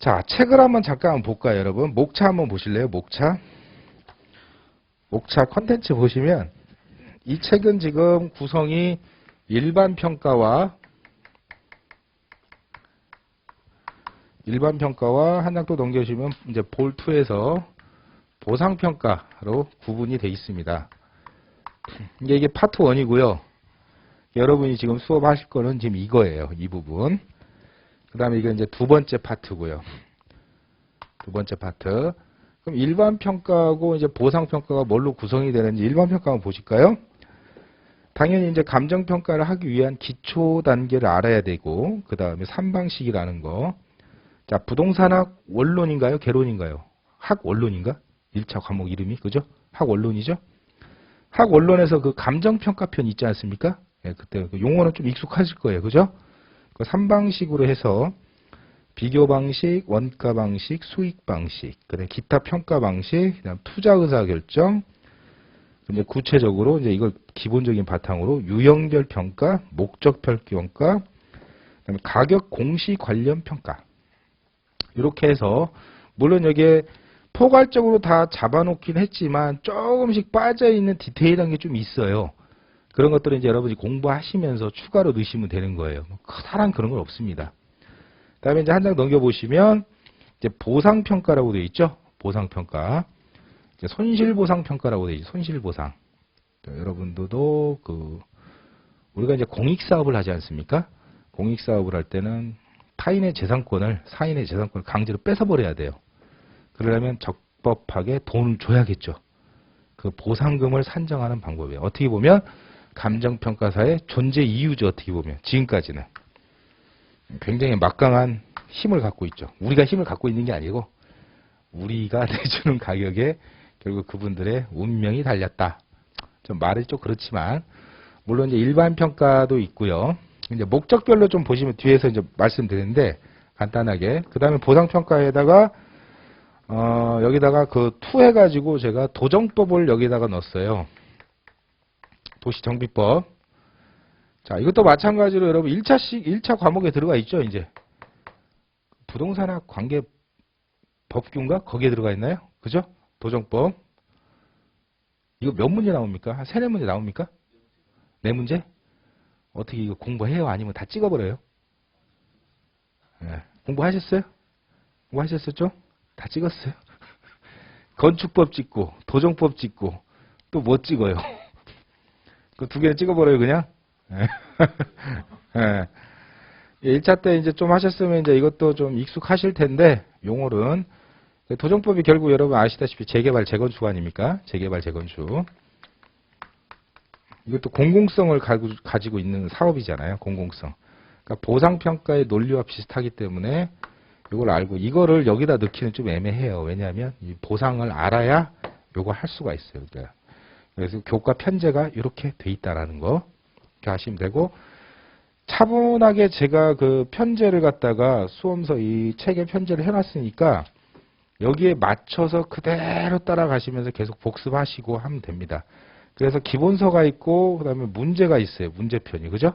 자, 책을 한번 잠깐 볼까요, 여러분? 목차 한번 보실래요? 목차 컨텐츠 보시면 이 책은 지금 구성이 일반 평가와 한 장 또 넘겨주시면 이제 볼2에서 보상평가로 구분이 되어 있습니다. 이게 파트 1이고요. 여러분이 지금 수업하실 거는 지금 이거예요. 이 부분. 그 다음에 이건 이제 두 번째 파트고요. 두 번째 파트. 그럼 일반 평가하고 이제 보상 평가가 뭘로 구성이 되는지 일반 평가 한번 보실까요? 당연히 이제 감정 평가를 하기 위한 기초 단계를 알아야 되고, 그 다음에 3방식이라는 거. 자, 부동산학 원론인가요? 개론인가요? 학 원론인가? 1차 과목 이름이, 그죠? 학 원론이죠? 학 원론에서 그 감정 평가편 있지 않습니까? 예, 그때 그 용어는 좀 익숙하실 거예요. 그죠? 그 3방식으로 해서 비교 방식, 원가 방식, 수익 방식, 그다음에 기타 평가 방식, 그다음 투자 의사 결정, 이제 구체적으로 이제 이걸 기본적인 바탕으로 유형별 평가, 목적별 평가, 그다음에 가격 공시 관련 평가. 이렇게 해서 물론 여기에 포괄적으로 다 잡아놓긴 했지만 조금씩 빠져있는 디테일한 게 좀 있어요. 그런 것들은 이제 여러분이 공부하시면서 추가로 넣으시면 되는 거예요. 커다란 그런 건 없습니다. 그 다음에 이제 한 장 넘겨보시면 이제 보상평가라고 되어 있죠. 보상평가. 이제 손실보상평가라고 되어 있죠. 손실보상. 여러분들도 우리가 이제 공익사업을 하지 않습니까? 공익사업을 할 때는 사인의 재산권을 강제로 뺏어버려야 돼요. 그러려면 적법하게 돈을 줘야겠죠. 그 보상금을 산정하는 방법이에요. 어떻게 보면 감정평가사의 존재 이유죠. 어떻게 보면 지금까지는 굉장히 막강한 힘을 갖고 있죠. 우리가 힘을 갖고 있는 게 아니고 우리가 내주는 가격에 결국 그분들의 운명이 달렸다. 좀 말이 좀 그렇지만 물론 이제 일반 평가도 있고요. 이제 목적별로 좀 보시면 뒤에서 이제 말씀드리는데 간단하게 그 다음에 보상평가에다가 여기다가 그 투 해가지고 제가 도정법을 여기다가 넣었어요. 도시정비법. 자, 이것도 마찬가지로 여러분 1차 과목에 들어가 있죠, 이제. 부동산학 관계 법규인가? 거기에 들어가 있나요? 그죠? 도정법. 이거 몇 문제 나옵니까? 한 3-4문제 나옵니까? 4문제? 어떻게 이거 공부해요? 아니면 다 찍어버려요? 네. 공부하셨어요? 공부하셨었죠? 다 찍었어요. 건축법 찍고, 도정법 찍고, 또 뭐 찍어요? 그 2개를 찍어버려요, 그냥? 네. 네. 1차 때 이제 좀 하셨으면 이제 이것도 좀 익숙하실 텐데, 용어는. 도정법이 결국 여러분 아시다시피 재개발, 재건축 아닙니까? 재개발, 재건축. 이것도 공공성을 가지고 있는 사업이잖아요, 공공성. 그러니까 보상평가의 논리와 비슷하기 때문에 이걸 알고, 이거를 여기다 넣기는 좀 애매해요. 왜냐하면 이 보상을 알아야 이거 할 수가 있어요. 그러니까. 그래서 교과 편제가 이렇게 돼 있다라는 거 이렇게 하시면 되고, 차분하게 제가 그 편제를 갖다가 수험서 이 책에 편제를 해놨으니까 여기에 맞춰서 그대로 따라가시면서 계속 복습하시고 하면 됩니다. 그래서 기본서가 있고 그다음에 문제가 있어요. 문제편이. 그죠?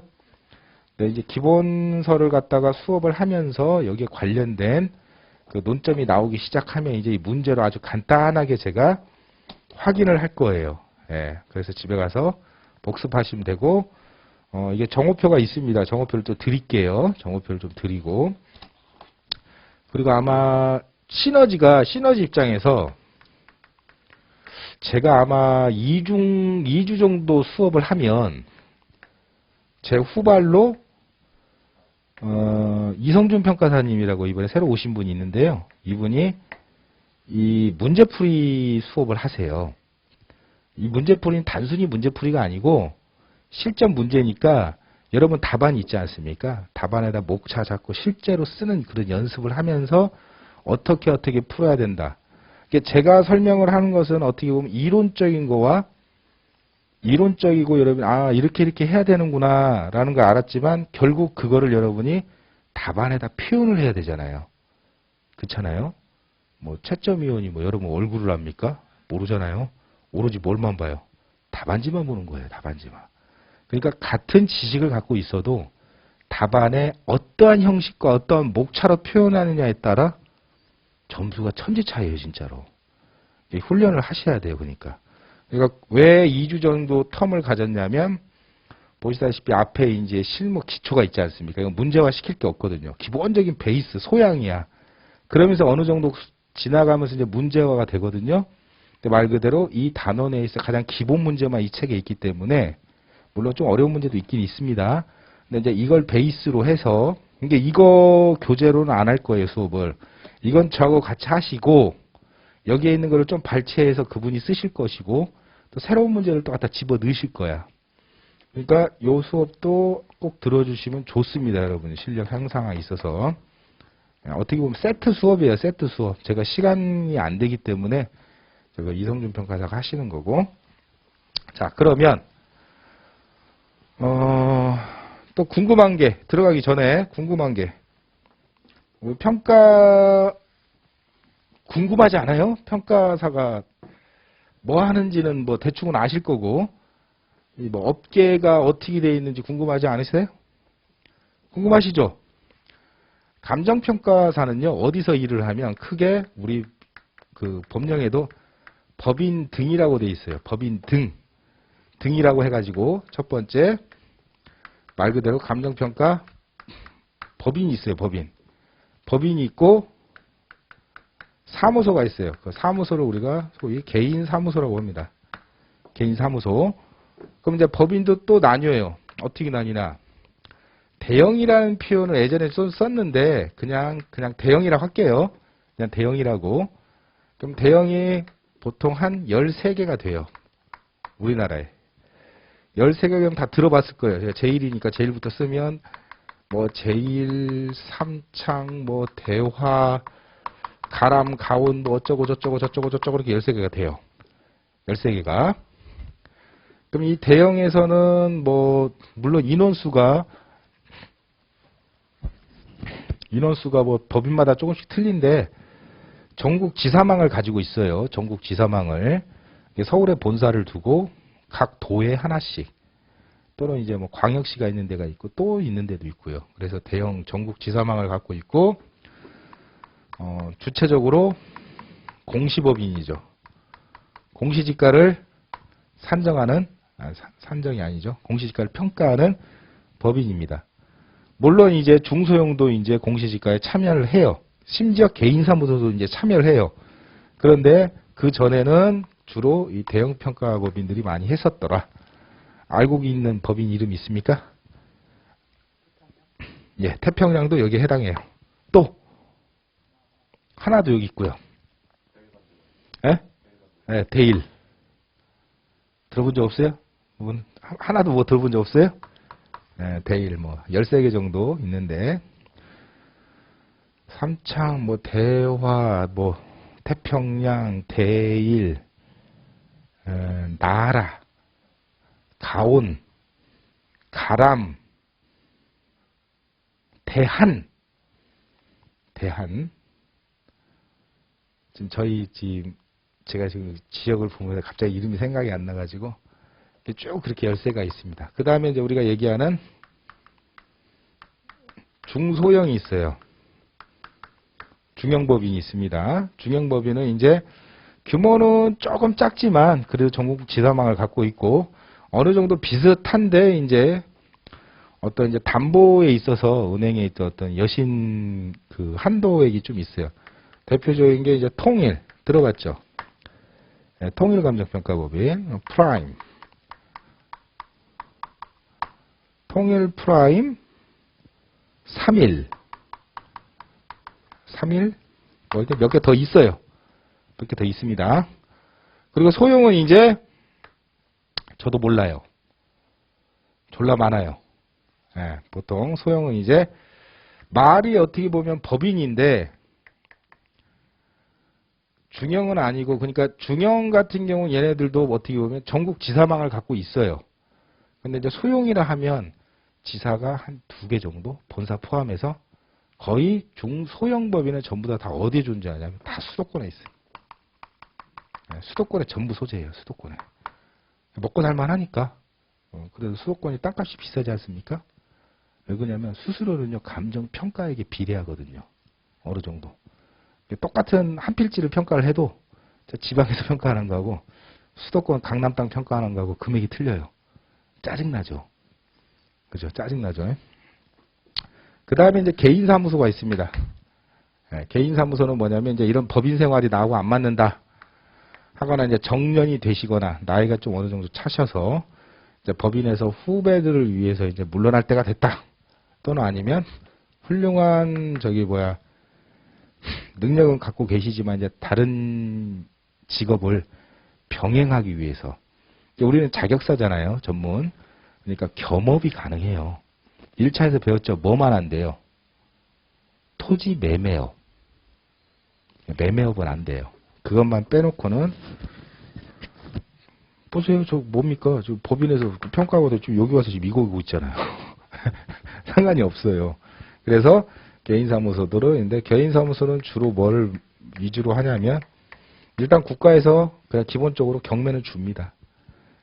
네, 이제 기본서를 갖다가 수업을 하면서 여기에 관련된 그 논점이 나오기 시작하면 이제 이 문제로 아주 간단하게 제가 확인을 할 거예요. 예, 그래서 집에 가서 복습하시면 되고, 이게 정오표가 있습니다. 정오표를 또 드릴게요. 정오표를 좀 드리고. 그리고 아마 시너지 입장에서 제가 아마 2주 정도 수업을 하면 제 후발로 이성준 평가사님이라고 이번에 새로 오신 분이 있는데요. 이분이 이 문제풀이 수업을 하세요. 이 문제풀이는 단순히 문제풀이가 아니고 실전 문제니까 여러분 답안이 있지 않습니까? 답안에다 목차 잡고 실제로 쓰는 그런 연습을 하면서 어떻게 풀어야 된다. 제가 설명을 하는 것은 어떻게 보면 이론적인 거와 이론적이고 여러분 이렇게 해야 되는구나 라는 걸 알았지만 결국 그거를 여러분이 답안에다 표현을 해야 되잖아요. 그렇잖아요. 뭐 채점위원이 뭐 여러분 얼굴을 압니까? 모르잖아요. 오로지 뭘만 봐요? 답안지만 보는 거예요. 답안지만. 그러니까 같은 지식을 갖고 있어도 답안에 어떠한 형식과 어떠한 목차로 표현하느냐에 따라 점수가 천지 차이에요, 진짜로. 훈련을 하셔야 돼요, 그러니까. 왜 2주 정도 텀을 가졌냐면, 보시다시피 앞에 이제 실무 기초가 있지 않습니까? 이거 문제화 시킬 게 없거든요. 기본적인 베이스, 소양이야. 그러면서 어느 정도 지나가면서 이제 문제화가 되거든요. 근데 말 그대로 이 단원 내에서 가장 기본 문제만 이 책에 있기 때문에, 물론 좀 어려운 문제도 있긴 있습니다. 근데 이제 이걸 베이스로 해서, 이게 이거 교재로는 안 할 거예요, 수업을. 이건 저하고 같이 하시고, 여기에 있는 거를 좀 발췌해서 그분이 쓰실 것이고, 또 새로운 문제를 또 갖다 집어 넣으실 거야. 그러니까 요 수업도 꼭 들어주시면 좋습니다, 여러분. 실력 향상에 있어서. 어떻게 보면 세트 수업이에요, 세트 수업. 제가 시간이 안 되기 때문에 제가 이성준 평가사가 하시는 거고. 자, 그러면 또 궁금한 게, 들어가기 전에 궁금한 게, 평가 궁금하지 않아요? 평가사가 뭐 하는지는 뭐 대충은 아실 거고, 뭐 업계가 어떻게 되어 있는지 궁금하지 않으세요? 궁금하시죠? 감정평가사는요, 어디서 일을 하면 크게 우리 그 법령에도 법인 등이라고 되어 있어요. 법인 등이라고 해가지고 첫 번째 말 그대로 감정평가 법인이 있어요. 법인이 있고 사무소가 있어요. 그 사무소를 우리가 소위 개인 사무소라고 합니다. 개인 사무소. 그럼 이제 법인도 또 나뉘어요. 어떻게 나뉘나? 대형이라는 표현을 예전에 썼는데 그냥 대형이라고 할게요. 그냥 대형이라고. 그럼 대형이 보통 한 13개가 돼요. 우리나라에. 13개면 다 들어봤을 거예요. 제1이니까 제1부터 쓰면 뭐 제1, 삼창, 뭐 대화, 가람, 가온, 뭐 어쩌고 저쩌고 이렇게 13개가 돼요. 13개가. 그럼 이 대형에서는 뭐 물론 인원수가 뭐 법인마다 조금씩 틀린데 전국 지사망을 가지고 있어요. 전국 지사망을. 서울에 본사를 두고 각 도에 하나씩 또는 이제 뭐 광역시가 있는 데가 있고 또 있는 데도 있고요. 그래서 대형 전국 지사망을 갖고 있고 주체적으로 공시법인이죠. 공시지가를 산정하는 산정이 아니죠. 공시지가를 평가하는 법인입니다. 물론 이제 중소형도 이제 공시지가에 참여를 해요. 심지어 개인사무소도 이제 참여를 해요. 그런데 그 전에는 주로 이 대형 평가법인들이 많이 했었더라. 알고 있는 법인 이름 있습니까? 예, 태평양도 여기에 해당해요. 또 하나도 여기 있고요. 예? 예, 대일. 들어본 적 없어요? 하나도 뭐 들어본 적 없어요? 예, 대일 뭐 13개 정도 있는데 삼창 뭐 대화 뭐 태평양 대일 나라 가온 가람 대한 지금 제가 지금 지역을 보면서 갑자기 이름이 생각이 안 나가지고 쭉 그렇게 13개가 있습니다. 그 다음에 이제 우리가 얘기하는 중소형이 있어요. 중형법인이 있습니다. 중형법인은 이제 규모는 조금 작지만 그래도 전국 지사망을 갖고 있고 어느 정도 비슷한데 이제 어떤 이제 담보에 있어서 은행에 있던 어떤 여신 그 한도액이 좀 있어요. 대표적인 게 이제 통일 들어봤죠. 네, 통일감정평가법인 프라임 통일 프라임 3일 뭐 이렇게 몇 개 더 있어요. 몇 개 더 있습니다. 그리고 소형은 이제 저도 몰라요. 졸라 많아요. 네, 보통 소형은 이제 말이 어떻게 보면 법인인데 중형은 아니고 그러니까 중형 같은 경우는 얘네들도 어떻게 보면 전국 지사망을 갖고 있어요. 근데 이제 소형이라 하면 지사가 한 2개 정도 본사 포함해서 거의 중소형 법인은 전부 다 어디에 존재하냐면 다 수도권에 있어요. 네, 수도권에 전부 소재예요. 수도권에. 먹고 살만하니까. 그래도 수도권이 땅값이 비싸지 않습니까? 왜 그러냐면 수수료는요 감정평가액에 비례하거든요. 어느 정도. 똑같은 한 필지를 평가를 해도 지방에서 평가하는 거하고 수도권 강남 땅 평가하는 거하고 금액이 틀려요. 짜증나죠. 그죠? 짜증나죠. 그 다음에 이제 개인사무소가 있습니다. 개인사무소는 뭐냐면 이제 이런 법인 생활이 나하고 안 맞는다 하거나 이제 정년이 되시거나 나이가 좀 어느 정도 차셔서 이제 법인에서 후배들을 위해서 이제 물러날 때가 됐다. 또는 아니면 훌륭한 능력은 갖고 계시지만 이제 다른 직업을 병행하기 위해서 우리는 자격사잖아요. 전문. 그러니까 겸업이 가능해요. 1차에서 배웠죠. 뭐만 안 돼요? 토지 매매업. 매매업은 안 돼요. 그것만 빼놓고는 보세요. 저 뭡니까? 저 법인에서 평가하고도 지금 여기 와서 지금 이거 오고 있잖아요. 상관이 없어요. 그래서 개인사무소들은 근데 개인사무소는 주로 뭘 위주로 하냐면 일단 국가에서 그냥 기본적으로 경매는 줍니다.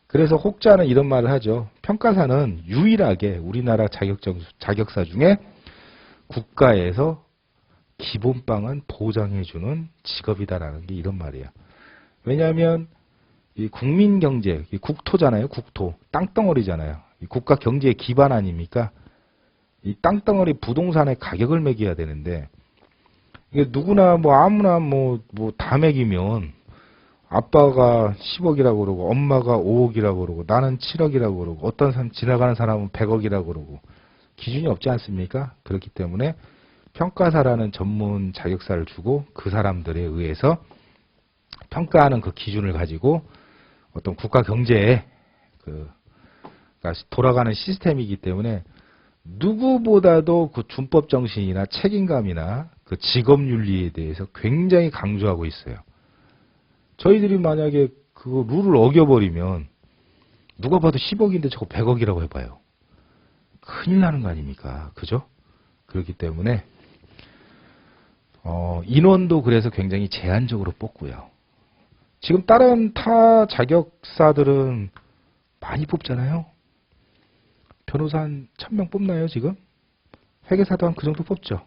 그래서 혹자는 이런 말을 하죠. 평가사는 유일하게 우리나라 자격사 중에 국가에서 기본빵은 보장해주는 직업이다라는 게 이런 말이에요. 왜냐하면 이 국민경제, 이 국토잖아요. 국토, 땅덩어리잖아요. 이 국가 경제의 기반 아닙니까? 이 땅덩어리 부동산의 가격을 매겨야 되는데 이게 누구나 아무나 다 매기면 아빠가 10억이라고 그러고 엄마가 5억이라고 그러고 나는 7억이라고 그러고 어떤 사람 지나가는 사람은 100억이라고 그러고 기준이 없지 않습니까? 그렇기 때문에 평가사라는 전문 자격사를 주고 그 사람들에 의해서 평가하는 그 기준을 가지고 어떤 국가 경제에 돌아가는 시스템이기 때문에 누구보다도 그 준법 정신이나 책임감이나 그 직업윤리에 대해서 굉장히 강조하고 있어요. 저희들이 만약에 그 룰을 어겨버리면 누가 봐도 10억인데 저거 100억이라고 해봐요. 큰일 나는 거 아닙니까? 그죠? 그렇기 때문에 인원도 그래서 굉장히 제한적으로 뽑고요. 지금 다른 타 자격사들은 많이 뽑잖아요. 변호사 한 1000명 뽑나요, 지금? 회계사도 한 그 정도 뽑죠.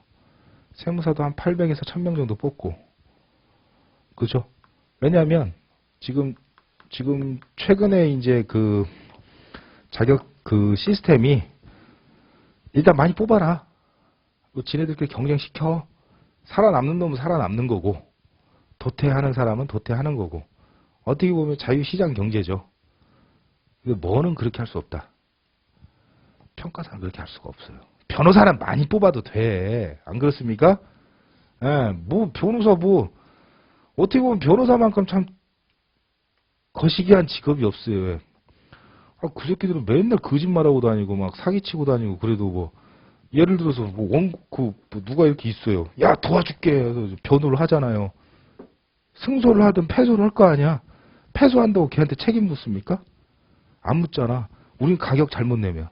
세무사도 한 800에서 1000명 정도 뽑고. 그죠? 왜냐하면 지금 최근에 이제 그 자격 그 시스템이 일단 많이 뽑아라. 지네들끼리 경쟁시켜. 살아남는 놈은 살아남는 거고 도태하는 사람은 도태하는 거고 어떻게 보면 자유시장 경제죠. 근데 뭐는 그렇게 할 수 없다. 평가사는 그렇게 할 수가 없어요. 변호사는 많이 뽑아도 돼. 안 그렇습니까? 예, 변호사 어떻게 보면 변호사만큼 참 거시기한 직업이 없어요. 그 새끼들은 맨날 거짓말하고 다니고 막 사기치고 다니고 그래도 예를 들어서 누가 이렇게 있어요. 야, 도와줄게. 변호를 하잖아요. 승소를 하든 패소를 할 거 아니야. 패소한다고 걔한테 책임 묻습니까? 안 묻잖아. 우린 가격 잘못 내면.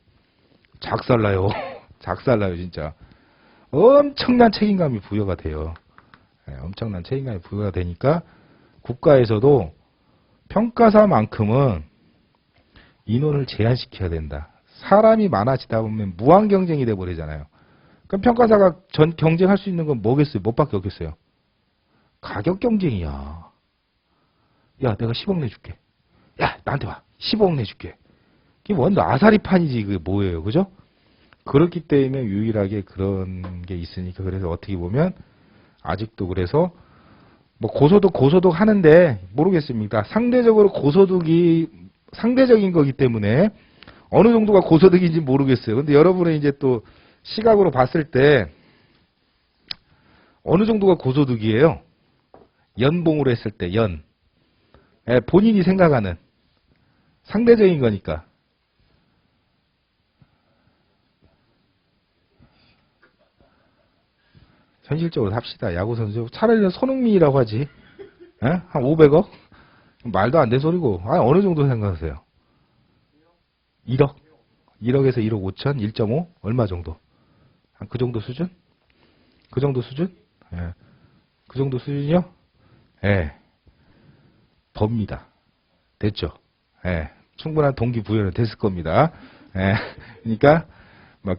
작살나요. 작살나요, 진짜. 엄청난 책임감이 부여가 돼요. 네, 엄청난 책임감이 부여가 되니까 국가에서도 평가사만큼은 인원을 제한시켜야 된다. 사람이 많아지다 보면 무한 경쟁이 돼버리잖아요. 그럼 평가사가 경쟁할 수 있는 건 뭐겠어요? 뭐밖에 없겠어요? 가격 경쟁이야. 야, 내가 10억 내줄게. 야, 나한테 와. 15억 내줄게. 이게 완전 아사리판이지. 그게 뭐예요? 그죠? 그렇기 때문에 유일하게 그런 게 있으니까 그래서 어떻게 보면 아직도 그래서 고소득 하는데 모르겠습니다. 상대적으로 고소득이 상대적인 거기 때문에 어느 정도가 고소득인지 모르겠어요. 근데 여러분의 이제 또 시각으로 봤을 때 어느 정도가 고소득이에요? 연봉으로 했을 때 본인이 생각하는 상대적인 거니까. 현실적으로 합시다. 야구선수 차라리 손흥민이라고 하지. 한 500억? 말도 안 되는 소리고. 어느 정도 생각하세요? 1억? 1억에서 1억 5천? 1.5? 얼마 정도? 한 그 정도 수준? 그 정도 수준? 예. 그 정도 수준이요? 예. 법니다. 됐죠? 예. 충분한 동기부여는 됐을 겁니다. 예. 그러니까,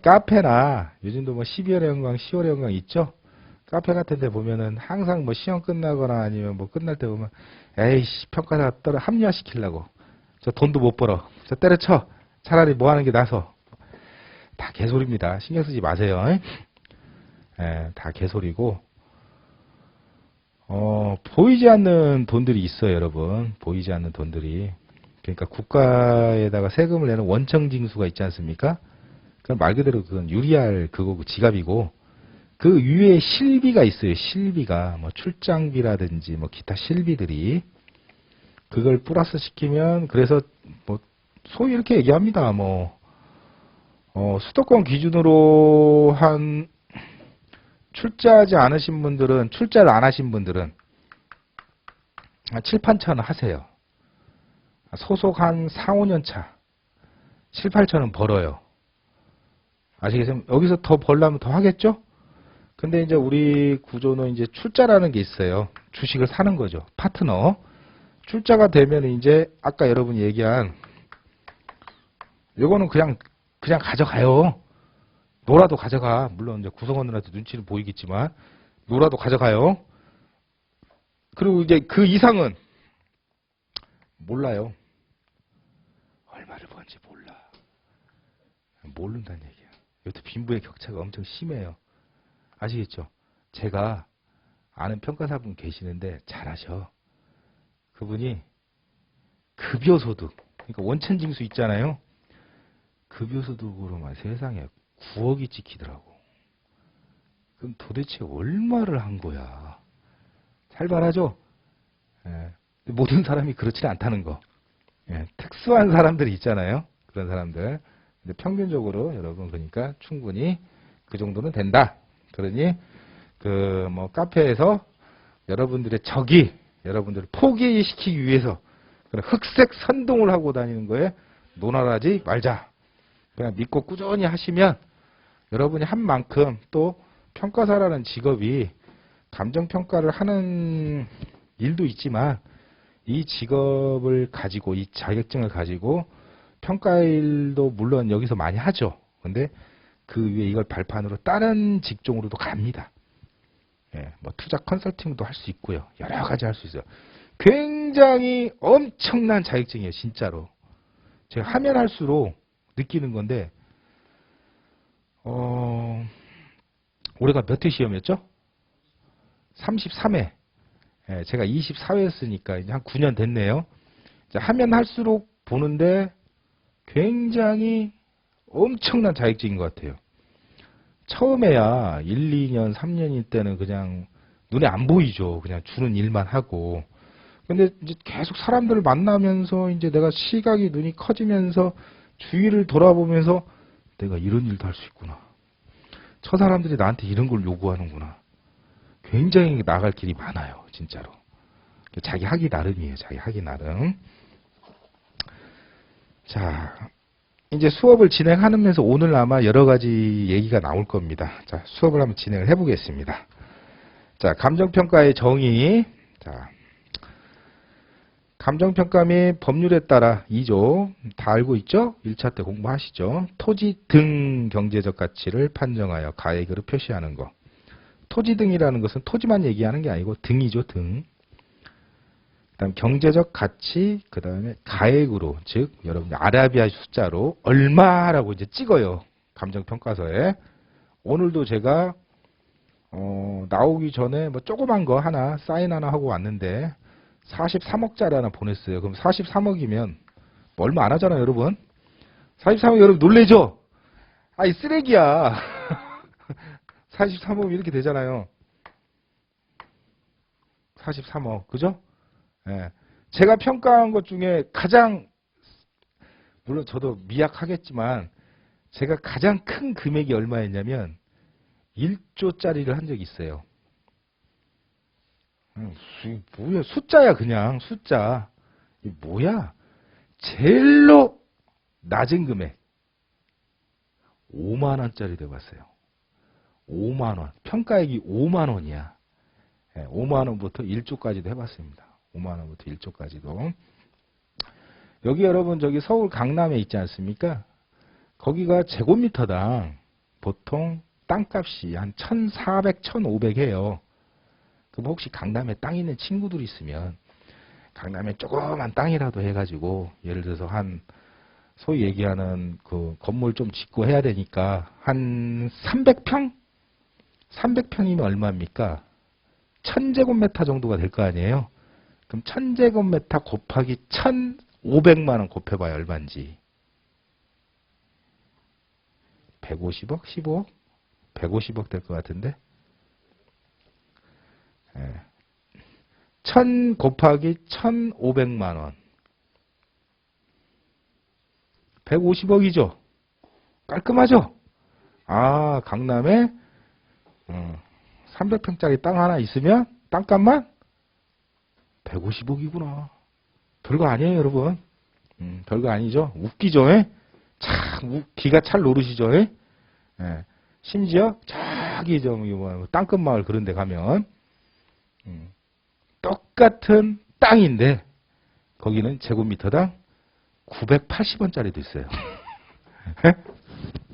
카페나, 요즘도 12월의 영광, 10월의 영광 있죠? 카페 같은 데 보면은 항상 뭐 시험 끝나거나 아니면 뭐 끝날 때 보면 에이씨 평가사 합리화시키려고 저 돈도 못 벌어 저 때려쳐 차라리 뭐 하는 게 나서 다 개소리입니다. 신경 쓰지 마세요. 예, 다 개소리고 보이지 않는 돈들이 있어요, 여러분. 보이지 않는 돈들이. 그러니까 국가에다가 세금을 내는 원청징수가 있지 않습니까? 그건 말 그대로 그건 유리할 그거고 지갑이고 그 위에 실비가 있어요. 실비가 뭐 출장비라든지 뭐 기타 실비들이 그걸 플러스 시키면 그래서 뭐 소위 이렇게 얘기합니다. 뭐 수도권 기준으로 한 출자하지 않으신 분들은 출자를 안 하신 분들은 한 7, 8천 원 하세요. 소속 한 4, 5년 차 7, 8천 원 벌어요. 아시겠어요? 여기서 더 벌려면 더 하겠죠? 근데 이제 우리 구조는 이제 출자라는 게 있어요. 주식을 사는 거죠. 파트너. 출자가 되면 이제 아까 여러분이 얘기한 요거는 그냥 가져가요. 노라도 가져가. 물론 이제 구성원들한테 눈치는 보이겠지만 노라도 가져가요. 그리고 이제 그 이상은 몰라요. 얼마를 버는지 몰라. 모른다는 얘기야. 이것도 빈부의 격차가 엄청 심해요. 아시겠죠? 제가 아는 평가사분 계시는데 잘하셔. 그분이 급여소득, 그러니까 원천징수 있잖아요. 급여소득으로만 세상에 9억이 찍히더라고. 그럼 도대체 얼마를 한 거야? 잘 말하죠? 예. 모든 사람이 그렇지는 않다는 거. 예. 특수한 사람들이 있잖아요. 그런 사람들. 근데 평균적으로 여러분 그러니까 충분히 그 정도는 된다. 그러니 그 뭐 카페에서 여러분들의 적이 여러분들을 포기시키기 위해서 그런 흑색 선동을 하고 다니는 거에 논하지 말자. 그냥 믿고 꾸준히 하시면 여러분이 한 만큼 또 평가사라는 직업이 감정평가를 하는 일도 있지만 이 직업을 가지고 이 자격증을 가지고 평가일도 물론 여기서 많이 하죠. 근데 그 위에 이걸 발판으로 다른 직종으로도 갑니다. 예, 뭐 투자 컨설팅도 할 수 있고요. 여러 가지 할 수 있어요. 굉장히 엄청난 자격증이에요. 진짜로. 제가 하면 할수록 느끼는 건데 올해가 몇 회 시험이었죠? 33회. 예, 제가 24회였으니까 이제 한 9년 됐네요. 하면 할수록 보는데 굉장히 엄청난 자격증인 것 같아요. 처음에야 1, 2년, 3년일 때는 그냥 눈에 안 보이죠. 그냥 주는 일만 하고. 근데 이제 계속 사람들을 만나면서 이제 내가 시각이 눈이 커지면서 주위를 돌아보면서 내가 이런 일도 할 수 있구나. 저 사람들이 나한테 이런 걸 요구하는구나. 굉장히 나갈 길이 많아요. 진짜로. 자기 하기 나름이에요. 자기 하기 나름. 자, 이제 수업을 진행하면서 오늘 아마 여러 가지 얘기가 나올 겁니다. 자, 수업을 한번 진행을 해보겠습니다. 자, 감정평가의 정의. 자, 감정평가 및 법률에 따라 2조 다 알고 있죠? 1차 때 공부하시죠? 토지 등 경제적 가치를 판정하여 가액으로 표시하는 거. 토지 등이라는 것은 토지만 얘기하는 게 아니고 등이죠, 등. 그다음 경제적 가치, 그 다음에 가액으로, 즉 여러분 아라비아 숫자로 얼마라고 이제 찍어요. 감정평가서에. 오늘도 제가 나오기 전에 뭐 조그만 거 하나 사인 하나 하고 왔는데 43억짜리 하나 보냈어요. 그럼 43억이면 뭐 얼마 안 하잖아요, 여러분. 43억 여러분 놀래죠? 아이 쓰레기야. 43억 이렇게 되잖아요. 43억, 그죠? 예. 제가 평가한 것 중에 가장, 물론 저도 미약하겠지만, 제가 가장 큰 금액이 얼마였냐면, 1조짜리를 한 적이 있어요. 뭐야, 숫자야, 그냥, 숫자. 이 뭐야? 제일로 낮은 금액. 5만원짜리 돼봤어요. 5만원. 평가액이 5만원이야. 5만원부터 1조까지도 해봤습니다. 5만원부터 1조까지도. 여기 여러분 저기 서울 강남에 있지 않습니까? 거기가 제곱미터당 보통 땅값이 한 1,400, 1,500 해요. 그럼 혹시 강남에 땅 있는 친구들이 있으면 강남에 조그만 땅이라도 해가지고 예를 들어서 한 소위 얘기하는 그 건물 좀 짓고 해야 되니까 한 300평? 300평이면 얼마입니까? 1000제곱미터 정도가 될 거 아니에요? 그럼 1000제곱미터 곱하기 1,500만 원 곱해봐야 얼마인지. 150억? 15억? 150억 될 것 같은데? 1000 곱하기 1,500만 원. 150억이죠? 깔끔하죠? 아, 강남에 300평짜리 땅 하나 있으면 땅값만 150억이구나. 별거 아니에요, 여러분. 별거 아니죠? 웃기죠? 참, 기가 찰 노릇이죠? 심지어 저기 땅끝 마을 그런 데 가면 똑같은 땅인데 거기는 제곱미터당 980원짜리도 있어요.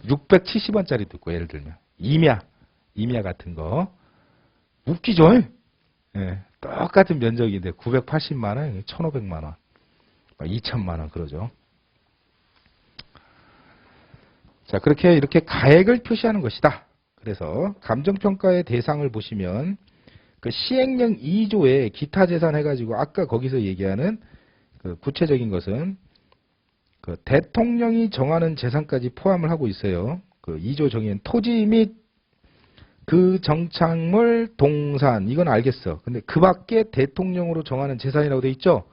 670원짜리도 있고 예를 들면 임야 같은 거 웃기죠? 똑같은 면적인데 980만 원, 1,500만 원, 2천만 원 그러죠. 자, 이렇게 가액을 표시하는 것이다. 그래서 감정평가의 대상을 보시면 그 시행령 2조에 기타 재산 해가지고 아까 거기서 얘기하는 그 구체적인 것은 그 대통령이 정하는 재산까지 포함을 하고 있어요. 그 2조 정의는 토지 및 그 정착물, 동산 이건 알겠어. 근데 그 밖에 대통령으로 정하는 재산이라고 돼 있죠.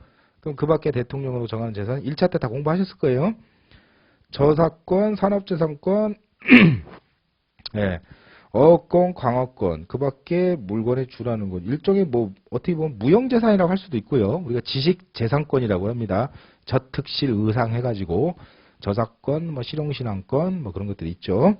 그럼 그 밖에 대통령으로 정하는 재산 1차 때 다 공부하셨을 거예요. 저사권, 산업재산권, 어권, 광어권, 그 밖에 물건에 주라는 것. 일종의 어떻게 보면 무형재산이라고 할 수도 있고요. 우리가 지식재산권이라고 합니다. 저특실 의상 해가지고, 저사권, 실용신앙권, 그런 것들이 있죠.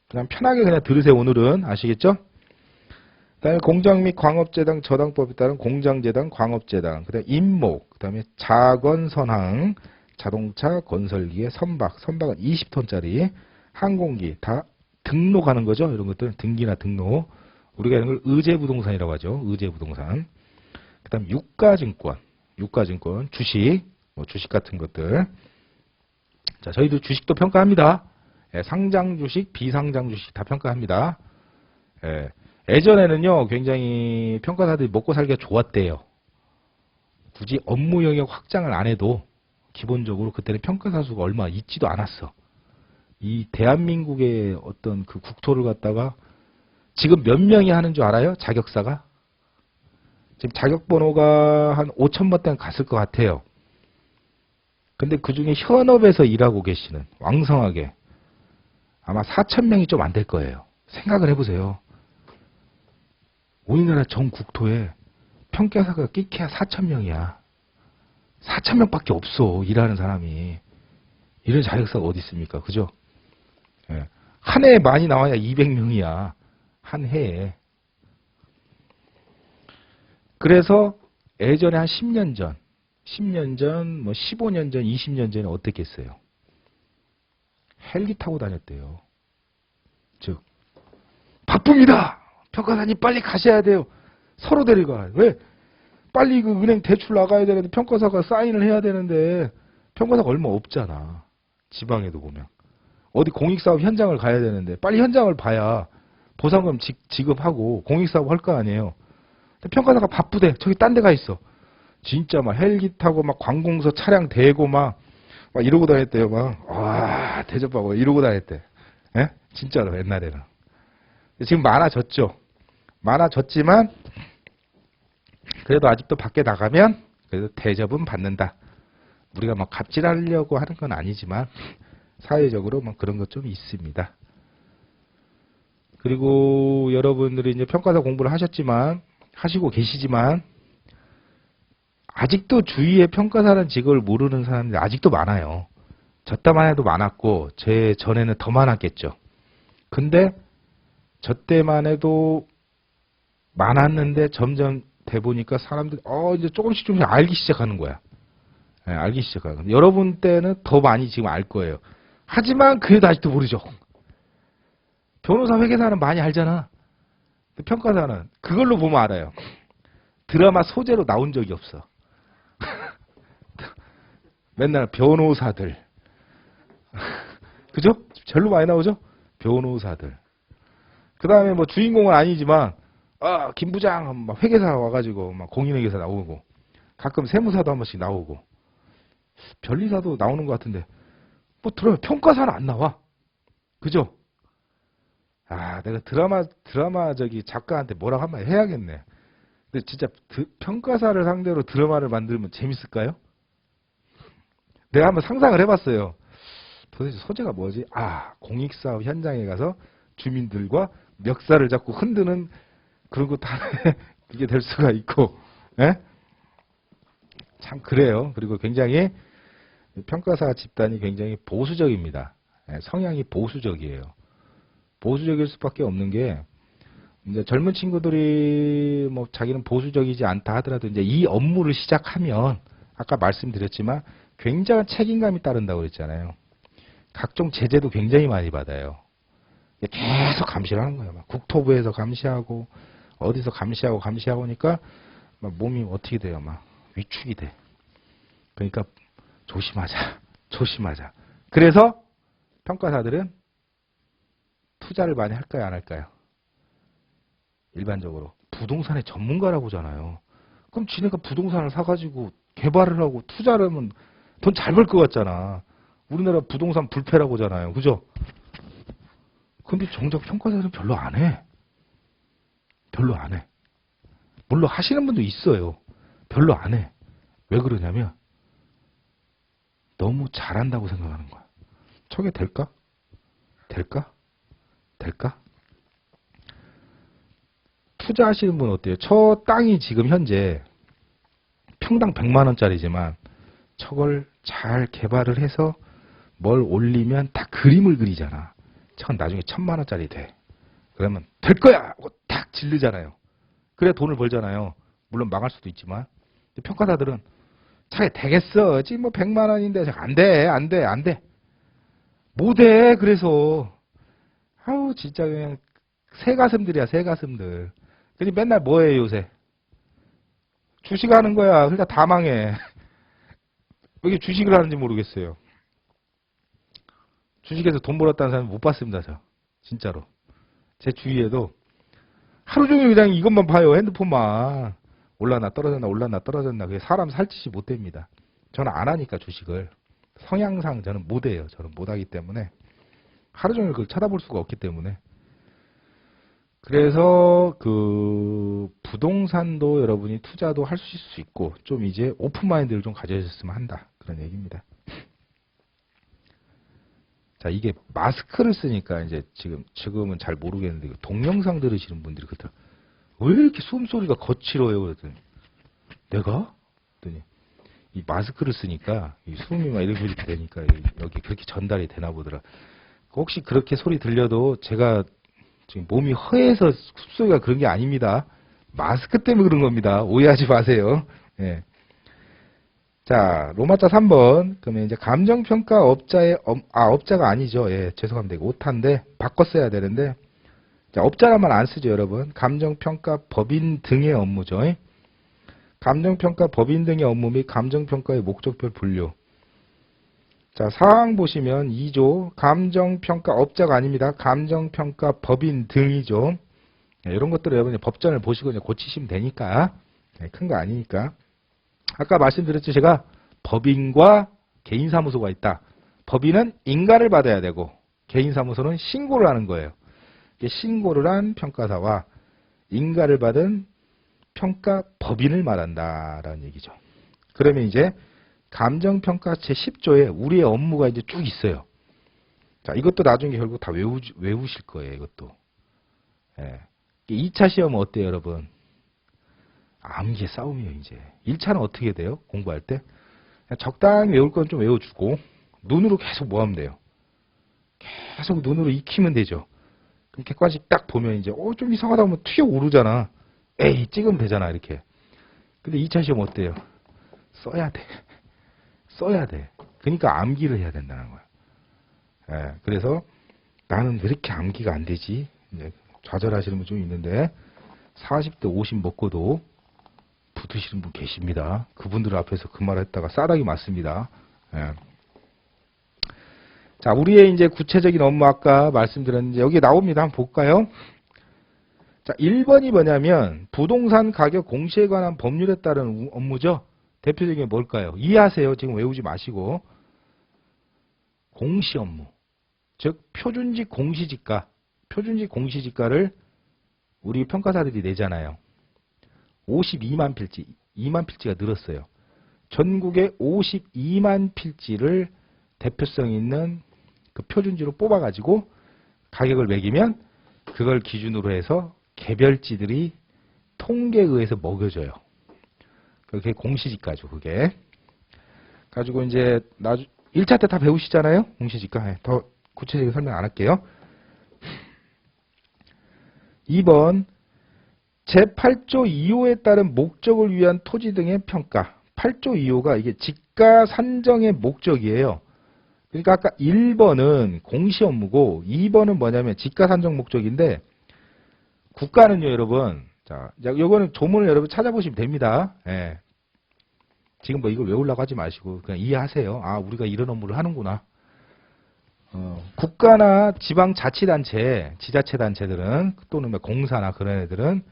그냥 편하게 그냥 들으세요, 오늘은. 아시겠죠? 그 다음에 공장 및 광업재당 저당법에 따른 공장재당, 광업재당, 그 다음에 임목, 그 다음에 자건선항, 자동차, 건설기의 선박은 20톤짜리, 항공기, 다 등록하는 거죠. 이런 것들, 등기나 등록. 우리가 이런 걸 의제부동산이라고 하죠. 의제부동산. 그 다음 유가증권, 주식, 주식 같은 것들. 자, 저희도 주식도 평가합니다. 상장 주식, 비상장 주식 다 평가합니다. 예전에는요, 굉장히 평가사들이 먹고 살기가 좋았대요. 굳이 업무 영역 확장을 안 해도 기본적으로 그때는 평가사 수가 얼마 있지도 않았어. 이 대한민국의 어떤 그 국토를 갖다가 지금 몇 명이 하는 줄 알아요? 자격사가? 지금 자격번호가 한 5,000번대는 갔을 것 같아요. 근데 그 중에 현업에서 일하고 계시는 왕성하게 아마 4,000명이 좀 안 될 거예요. 생각을 해보세요. 우리나라 전 국토에 평가사가 끼케야 4,000명이야. 4,000명밖에 없어. 일하는 사람이. 이런 자격사가 어디 있습니까? 그죠? 한 해에 많이 나와야 200명이야. 한 해에. 그래서 예전에 한 10년 전, 15년 전, 20년 전에 어떻게 했어요? 헬기 타고 다녔대요. 즉, 바쁩니다! 평가사님 빨리 가셔야 돼요. 서로 데리고 가요. 왜? 빨리 그 은행 대출 나가야 되는데 평가사가 사인을 해야 되는데 평가사가 얼마 없잖아. 지방에도 보면. 어디 공익사업 현장을 가야 되는데 빨리 현장을 봐야 보상금 지급하고 공익사업 할 거 아니에요. 평가사가 바쁘대. 저기 딴 데 가 있어. 진짜 막 헬기 타고 막 관공서 차량 대고 막 이러고 다녔대요. 와, 대접하고 이러고 다녔대. 예? 진짜로 옛날에는. 지금 많아졌죠. 많아졌지만 그래도 아직도 밖에 나가면 그래도 대접은 받는다. 우리가 막 갑질하려고 하는 건 아니지만 사회적으로 그런 것 좀 있습니다. 그리고 여러분들이 이제 평가사 공부를 하시고 계시지만 아직도 주위에 평가사라는 직업을 모르는 사람들이 아직도 많아요. 저 때만 해도 많았고 제 전에는 더 많았겠죠. 근데 저 때만 해도 많았는데 점점 돼 보니까 사람들이 이제 조금씩 알기 시작하는 거야. 알기 시작하는 거야. 여러분 때는 더 많이 지금 알 거예요. 하지만 그래도 아직도 모르죠. 변호사, 회계사는 많이 알잖아. 평가사는 그걸로 보면 알아요. 드라마 소재로 나온 적이 없어. 맨날 변호사들. 그죠? 절로 많이 나오죠? 변호사들. 그 다음에 뭐 주인공은 아니지만, 김 부장, 막 회계사 와가지고, 막 공인회계사 나오고, 가끔 세무사도 한 번씩 나오고, 변리사도 나오는 것 같은데, 뭐 들어요. 평가사는 안 나와. 그죠? 내가 드라마 작가한테 뭐라고 한마디 해야겠네. 근데 진짜 평가사를 상대로 드라마를 만들면 재밌을까요? 내가 한번 상상을 해봤어요. 도대체 소재가 뭐지? 공익사업 현장에 가서 주민들과 멱살을 잡고 흔드는 그런 거 다 그게 될 수가 있고, 예? 참 그래요. 그리고 굉장히 평가사 집단이 굉장히 보수적입니다. 예, 성향이 보수적이에요. 보수적일 수밖에 없는 게 이제 젊은 친구들이 뭐 자기는 보수적이지 않다 하더라도 이제 이 업무를 시작하면 아까 말씀드렸지만 굉장한 책임감이 따른다고 그랬잖아요. 각종 제재도 굉장히 많이 받아요. 계속 감시를 하는 거예요. 막 국토부에서 감시하고 어디서 감시하고 하니까 막 몸이 어떻게 돼요? 막 위축이 돼. 그러니까 조심하자. 그래서 평가사들은 투자를 많이 할까요, 안 할까요? 일반적으로 부동산의 전문가라고잖아요. 그럼 지네가 부동산을 사가지고 개발을 하고 투자를 하면 돈 잘 벌 것 같잖아. 우리나라 부동산 불패라고잖아요. 그죠? 근데 정작 평가사들은 별로 안 해. 물론 하시는 분도 있어요. 별로 안 해. 왜 그러냐면 너무 잘한다고 생각하는 거야. 저게 될까? 투자하시는 분 어때요? 저 땅이 지금 현재 평당 100만 원짜리지만 저걸 잘 개발을 해서 뭘 올리면 다 그림을 그리잖아. 저건 나중에 1000만 원짜리 돼. 그러면 될 거야 하고 딱 질르잖아요. 그래 돈을 벌잖아요. 물론 망할 수도 있지만 평가사들은 차라리 되겠어. 지금 뭐 100만 원인데 안 돼. 못해. 그래서 진짜 그냥 새가슴들이야, 새가슴들. 그니 맨날 뭐해 요새? 주식하는 거야. 그러니까 다 망해. 왜 이렇게 주식을 하는지 모르겠어요. 주식에서 돈 벌었다는 사람 못 봤습니다, 저. 진짜로. 제 주위에도 하루 종일 그냥 이것만 봐요. 핸드폰만. 올라나 떨어졌나. 그게 사람 살짓이 못 됩니다. 저는 안 하니까 주식을. 성향상 저는 못 해요. 저는 못 하기 때문에. 하루 종일 그걸 쳐다볼 수가 없기 때문에. 그래서 그 부동산도 여러분이 투자도 할 수 있고 좀 이제 오픈마인드를 좀 가져주셨으면 한다. 그런 얘기입니다. 자, 이게 마스크를 쓰니까 이제 지금은 잘 모르겠는데 동영상 들으시는 분들이 그렇더라. 왜 이렇게 숨소리가 거칠어요? 그랬더니 내가? 그랬더니 이 마스크를 쓰니까 이 숨이 막 이렇게 되니까 여기 그렇게 전달이 되나 보더라. 혹시 그렇게 소리 들려도 제가 지금 몸이 허해서 숨소리가 그런 게 아닙니다. 마스크 때문에 그런 겁니다. 오해하지 마세요. 예. 자, 로마자 3번. 그러면 이제 감정평가 업자가 아니죠. 예, 죄송합니다. 이거 오타인데, 바꿨어야 되는데. 자, 업자라면 안 쓰죠, 여러분. 감정평가 법인 등의 업무죠. 감정평가 법인 등의 업무 및 감정평가의 목적별 분류. 자, 사항 보시면 2조. 감정평가 업자가 아닙니다. 감정평가 법인 등이죠. 네, 이런 것들을 여러분이 법전을 보시고 고치시면 되니까. 네, 큰 거 아니니까. 아까 말씀드렸죠. 제가 법인과 개인사무소가 있다. 법인은 인가를 받아야 되고 개인사무소는 신고를 하는 거예요. 신고를 한 평가사와 인가를 받은 평가 법인을 말한다라는 얘기죠. 그러면 이제 감정평가 제10조에 우리의 업무가 이제 쭉 있어요. 자, 이것도 나중에 결국 다 외우실 거예요. 이것도. 예. 2차 시험은 어때요, 여러분? 암기의 싸움이에요, 이제. 1차는 어떻게 돼요? 공부할 때? 적당히 외울 건 좀 외워주고, 눈으로 계속 뭐 하면 돼요? 계속 눈으로 익히면 되죠. 그럼 객관식 딱 보면 이제, 좀 이상하다 하면 튀어오르잖아. 에이, 찍으면 되잖아, 이렇게. 근데 2차 시험 어때요? 써야 돼. 그러니까 암기를 해야 된다는 거야. 예, 그래서 나는 왜 이렇게 암기가 안 되지? 네, 좌절하시는 분 좀 있는데 40대 50 먹고도 붙으시는 분 계십니다. 그분들 앞에서 그 말을 했다가 싸다기 맞습니다. 예. 자, 우리의 이제 구체적인 업무 아까 말씀드렸는데 여기 나옵니다. 한번 볼까요? 자, 1번이 뭐냐면 부동산 가격 공시에 관한 법률에 따른 업무죠. 대표적인 게 뭘까요? 이해하세요. 지금 외우지 마시고. 공시 업무. 즉 표준직 공시지가. 표준직 공시지가를 우리 평가사들이 내잖아요. 52만 필지. 2만 필지가 늘었어요. 전국에 52만 필지를 대표성 있는 그 표준지로 뽑아가지고 가격을 매기면 그걸 기준으로 해서 개별지들이 통계에 의해서 먹여져요. 그게 공시지가죠, 그게. 가지고 이제 1차 때 다 배우시잖아요? 공시지가. 더 구체적인 설명 안 할게요. 2번 제8조 2호에 따른 목적을 위한 토지 등의 평가. 8조 2호가 이게 지가 산정의 목적이에요. 그러니까 아까 1번은 공시 업무고 2번은 뭐냐면 지가 산정 목적인데 국가는요, 여러분. 자, 요거는 조문을 여러분 찾아보시면 됩니다. 예. 지금 뭐 이걸 외우려고 하지 마시고 그냥 이해하세요. 아, 우리가 이런 업무를 하는구나. 국가나 지방자치단체, 지자체단체들은 또는 공사나 그런 애들은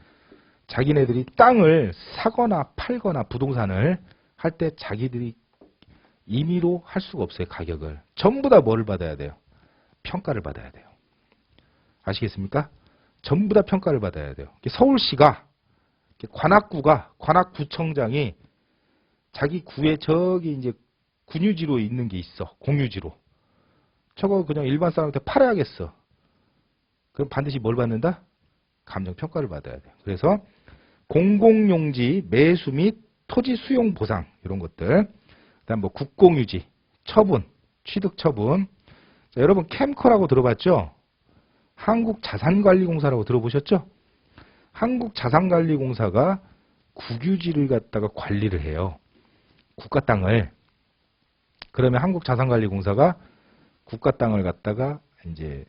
자기네들이 땅을 사거나 팔거나 부동산을 할 때 자기들이 임의로 할 수가 없어요. 가격을. 전부 다 뭐를 받아야 돼요? 평가를 받아야 돼요. 아시겠습니까? 전부 다 평가를 받아야 돼요. 서울시가 관악구가 관악구청장이 자기 구에 저기 이제 군유지로 있는 게 있어. 공유지로. 저거 그냥 일반 사람한테 팔아야겠어. 그럼 반드시 뭘 받는다? 감정평가를 받아야 돼요. 그래서 공공용지 매수 및 토지 수용 보상 이런 것들. 그다음 뭐 국공유지, 처분, 취득 처분. 자, 여러분 캠커라고 들어봤죠? 한국자산관리공사라고 들어보셨죠? 한국자산관리공사가 국유지를 갖다가 관리를 해요. 국가 땅을. 그러면 한국자산관리공사가 국가 땅을 갖다가 이제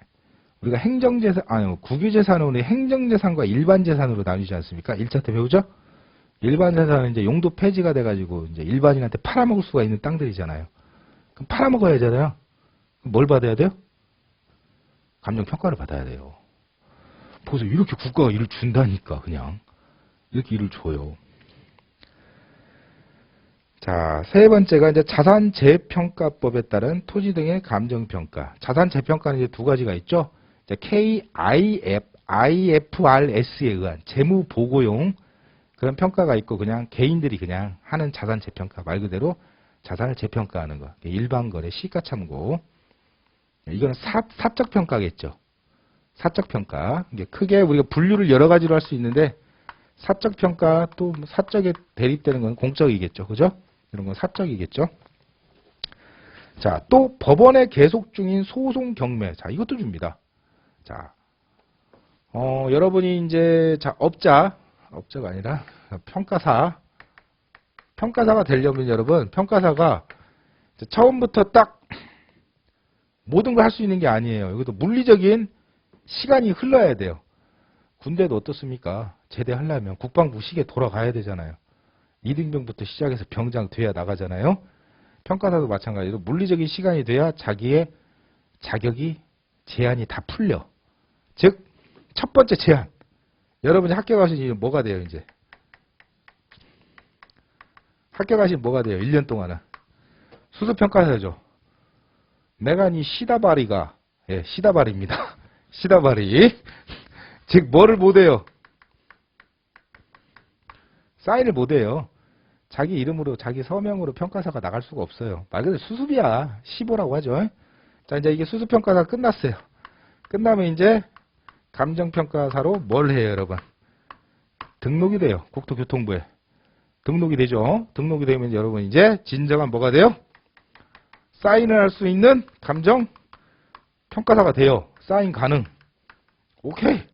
우리가 행정재산, 국유재산은 우리 행정재산과 일반재산으로 나뉘지 않습니까? 1차 때 배우죠? 일반재산은 이제 용도 폐지가 돼가지고 이제 일반인한테 팔아먹을 수가 있는 땅들이잖아야 그럼 팔아먹어야 하잖아요. 그럼 뭘 받아야 돼요? 감정평가를 받아야 돼요. 보세요. 이렇게 국가가 일을 준다니까, 그냥. 이렇게 일을 줘요. 자, 세 번째가 이제 자산재평가법에 따른 토지 등의 감정평가. 자산재평가는 이제 두 가지가 있죠. 이제 IFRS에 의한 재무보고용 그런 평가가 있고 그냥 개인들이 그냥 하는 자산재평가 말 그대로 자산을 재평가하는 거. 일반거래 시가참고. 이거는 사적평가겠죠. 사적평가. 이게 크게 우리가 분류를 여러 가지로 할 수 있는데 사적평가 또 사적에 대립되는 건 공적이겠죠. 그죠? 이런 건 사적이겠죠. 자, 또 법원에 계속 중인 소송 경매. 자, 이것도 줍니다. 자, 여러분이 이제 업자가 아니라 평가사가 되려면 여러분 평가사가 처음부터 딱 모든 걸 할 수 있는 게 아니에요. 이것도 물리적인 시간이 흘러야 돼요. 군대도 어떻습니까? 제대하려면 국방부 시계 돌아가야 되잖아요. 이등병부터 시작해서 병장 돼야 나가잖아요. 평가사도 마찬가지로 물리적인 시간이 돼야 자기의 자격이 제한이 다 풀려. 즉 첫 번째 제한. 여러분이 합격하시면 뭐가 돼요, 이제? 합격하시면 뭐가 돼요? 1년 동안은. 수습평가사죠. 내가 니 시다바리가, 예, 시다바리입니다. 시다바리. 즉, 뭐를 못해요? 사인을 못해요. 자기 이름으로, 자기 서명으로 평가사가 나갈 수가 없어요. 말 그대로 수습이야. 시보라고 하죠. 자, 이제 이게 수습평가가 끝났어요. 끝나면 이제 감정평가사로 뭘 해요, 여러분? 등록이 돼요. 국토교통부에. 등록이 되죠. 등록이 되면 여러분 이제 진정한 뭐가 돼요? 사인을 할 수 있는 감정평가사가 돼요. 사인 가능. 오케이.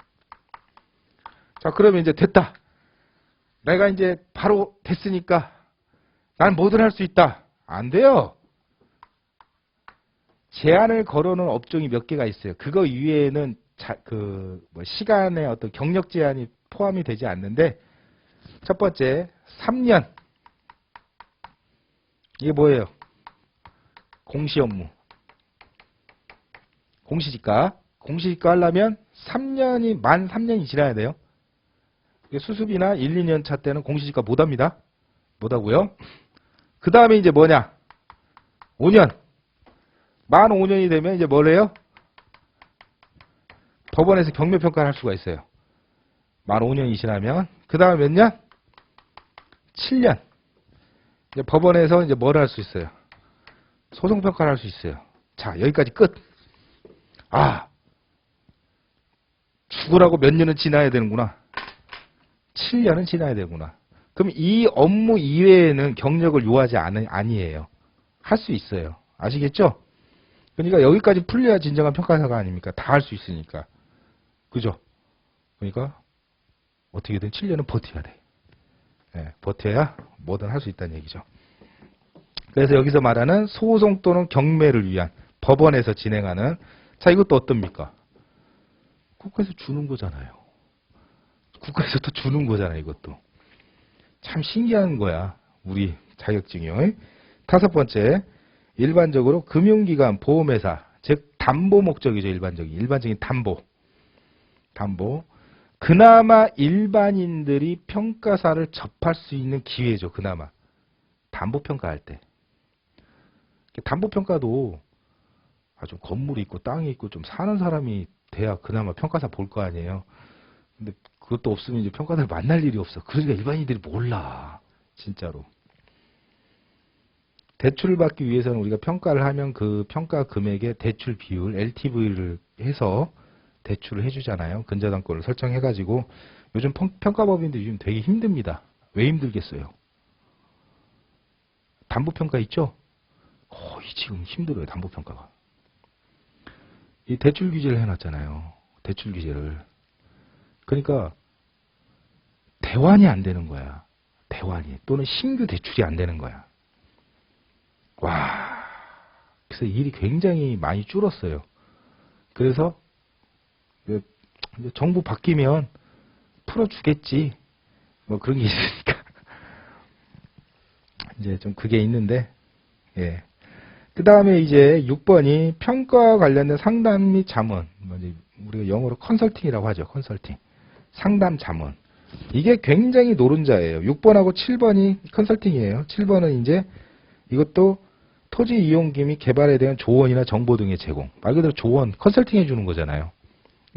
자, 그러면 이제 됐다. 내가 이제 바로 됐으니까 난 뭐든 할 수 있다. 안 돼요. 제한을 걸어놓은 업종이 몇 개가 있어요. 그거 이외에는 뭐 시간의 어떤 경력 제한이 포함이 되지 않는데, 첫 번째 3년. 이게 뭐예요? 공시 업무. 공시지가. 공시지가 하려면 3년이 만 3년이 지나야 돼요. 수습이나 1, 2년 차 때는 공시지가 못 합니다. 못 하고요. 그 다음에 이제 뭐냐? 5년. 만 5년이 되면 이제 뭐래요? 법원에서 경매평가를 할 수가 있어요. 만 5년이 지나면. 그 다음에 몇 년? 7년. 이제 법원에서 이제 뭘 할 수 있어요? 소송평가를 할 수 있어요. 자, 여기까지 끝. 아, 죽으라고 몇 년은 지나야 되는구나. 7년은 지나야 되구나. 그럼 이 업무 이외에는 경력을 요하지 아니에요. 할 수 있어요. 아시겠죠? 그러니까 여기까지 풀려야 진정한 평가사가 아닙니까? 다 할 수 있으니까. 그죠? 그러니까 어떻게든 7년은 버텨야 돼. 네, 버텨야 뭐든 할 수 있다는 얘기죠. 그래서 여기서 말하는 소송 또는 경매를 위한 법원에서 진행하는, 자, 이것도 어떻습니까? 국가에서 주는 거잖아요. 국가에서 또 주는 거잖아요, 이것도. 참 신기한 거야, 우리 자격증이요. 다섯 번째, 일반적으로 금융기관, 보험회사, 즉 담보 목적이죠. 일반적인 담보. 그나마 일반인들이 평가사를 접할 수 있는 기회죠. 그나마 담보 평가할 때. 담보 평가도 아주 건물이 있고 땅이 있고 좀 사는 사람이 돼야 그나마 평가사 볼 거 아니에요. 근데 그것도 없으면 이제 평가사를 만날 일이 없어. 그러니까 일반인들이 몰라, 진짜로. 대출을 받기 위해서는 우리가 평가를 하면 그 평가 금액의 대출 비율, LTV를 해서 대출을 해주잖아요. 근저당권을 설정해가지고. 요즘 평가법인들이 요즘 되게 힘듭니다. 왜 힘들겠어요? 담보평가 있죠? 거의 지금 힘들어요, 담보평가가. 이 대출 규제를 해놨잖아요. 대출 규제를. 그러니까 대환이 안 되는 거야. 대환이. 또는 신규 대출이 안 되는 거야. 와, 그래서 일이 굉장히 많이 줄었어요. 그래서 정부 바뀌면 풀어주겠지, 뭐 그런 게 있으니까 이제 좀 그게 있는데, 예. 그 다음에 이제 6번이 평가와 관련된 상담 및 자문, 우리가 영어로 컨설팅이라고 하죠. 컨설팅, 상담 자문. 이게 굉장히 노른자예요. 6번하고 7번이 컨설팅이에요. 7번은 이제 이것도 토지 이용기 및 개발에 대한 조언이나 정보 등의 제공. 말 그대로 조언, 컨설팅 해주는 거잖아요.